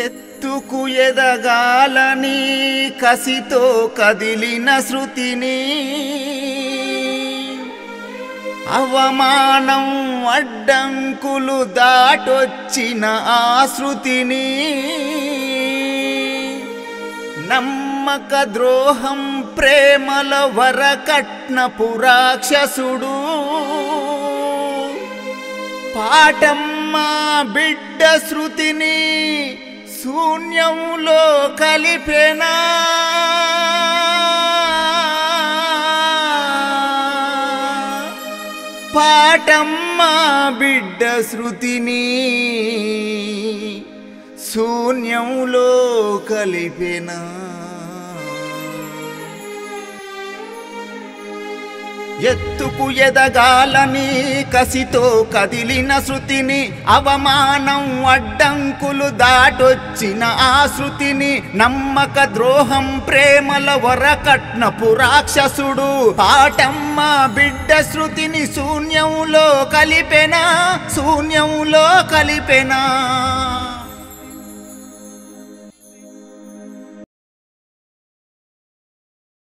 ఎత్తుకు ఎదగాలని కసితో కదిలిన శృతిని అవమానం అడ్డంకులు దాటొచ్చిన ఆ శృతిని నమ్మక ద్రోహం ప్రేమల వరకట్నపు రాక్షసుడు పాటమ్మ బిడ్డ శృతిని శూన్యంలో కలిపెనా పాటమ్మ బిడ్డ శృతిని శూన్యంలో కలిపెనా ఎత్తుకు ఎదగాలని కసితో కదిలిన శృతిని అవమానం అడ్డంకులు దాటొచ్చిన ఆ శృతిని నమ్మక ద్రోహం ప్రేమల వరకట్నపు రాక్షసుడు పాటమ్మ బిడ్డ శృతిని శూన్యంలో కలిపెనా